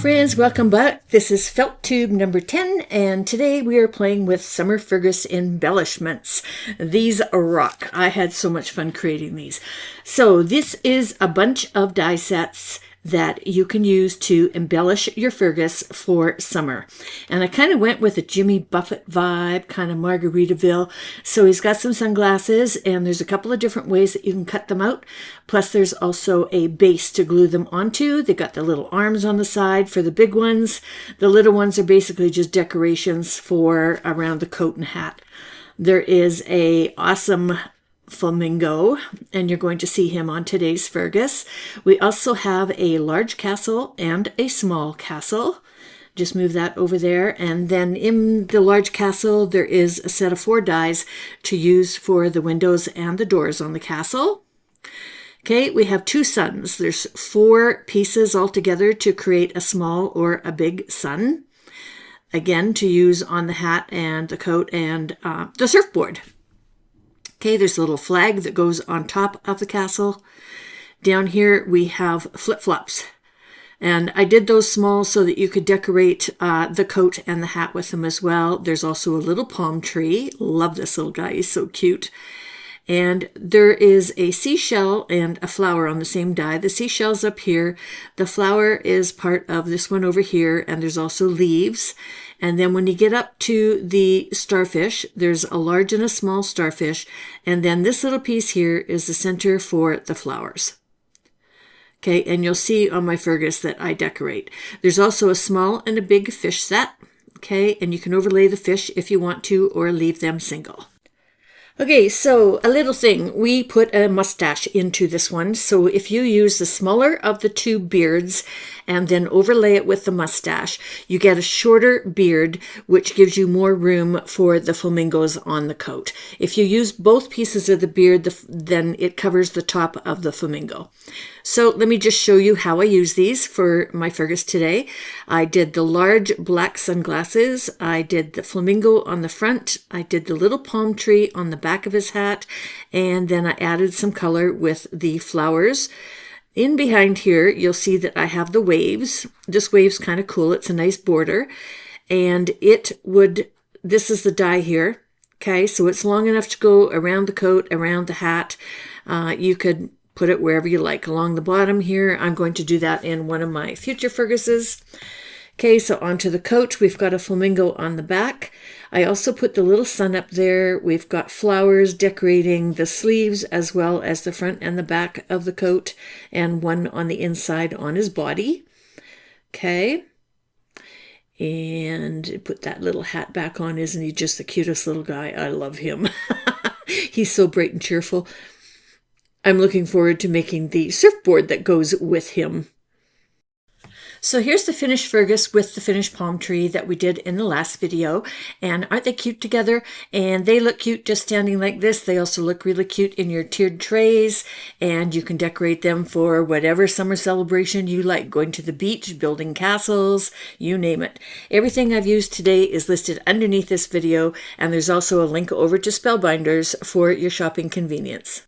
friends, welcome back. This is Felt Tube number 10, and today we are playing with Summer Fergus Embellishments. These rock. I had so much fun creating these. So this is a bunch of die sets that you can use to embellish your Fergus for summer. And I kind of went with a Jimmy Buffett vibe, kind of Margaritaville. So he's got some sunglasses, and there's a couple of different ways that you can cut them out. Plus there's also a base to glue them onto. They got the little arms on the side for the big ones. The little ones are basically just decorations for around the coat and hat. There is a awesome flamingo, and you're going to see him on today's Fergus. We also have a large castle and a small castle. Just move that over there, and then in the large castle there is a set of 4 dies to use for the windows and the doors on the castle. Okay, we have 2 suns. There's 4 pieces altogether to create a small or a big sun. Again, to use on the hat and the coat and the surfboard. Okay, there's a little flag that goes on top of the castle. Down here we have flip-flops. And I did those small so that you could decorate the coat and the hat with them as well. There's also a little palm tree. Love this little guy, he's so cute. And there is a seashell and a flower on the same die. The seashell's up here. The flower is part of this one over here, and there's also leaves. And then when you get up to the starfish, there's a large and a small starfish. And then this little piece here is the center for the flowers. Okay, and you'll see on my Fergus that I decorate. There's also a small and a big fish set. Okay, and you can overlay the fish if you want to, or leave them single. Okay, so a little thing, we put a mustache into this one. So if you use the smaller of the 2 beards and then overlay it with the mustache, you get a shorter beard, which gives you more room for the flamingos on the coat. If you use both pieces of the beard, then it covers the top of the flamingo. So let me just show you how I use these for my Fergus today. I did the large black sunglasses. I did the flamingo on the front. I did the little palm tree on the back of his hat. And then I added some color with the flowers. In behind here, you'll see that I have the waves. This wave's kind of cool. It's a nice border. And this is the die here. Okay, so it's long enough to go around the coat, around the hat. You could put it wherever you like. Along the bottom here, I'm going to do that in one of my future Ferguses. Okay, so onto the coat, we've got a flamingo on the back. I also put the little sun up there. We've got flowers decorating the sleeves as well as the front and the back of the coat, and one on the inside on his body. Okay, and put that little hat back on. Isn't he just the cutest little guy? I love him. He's so bright and cheerful. I'm looking forward to making the surfboard that goes with him. So here's the finished Fergus with the finished palm tree that we did in the last video. And aren't they cute together? And they look cute just standing like this. They also look really cute in your tiered trays. And you can decorate them for whatever summer celebration you like. Going to the beach, building castles, you name it. Everything I've used today is listed underneath this video. And there's also a link over to Spellbinders for your shopping convenience.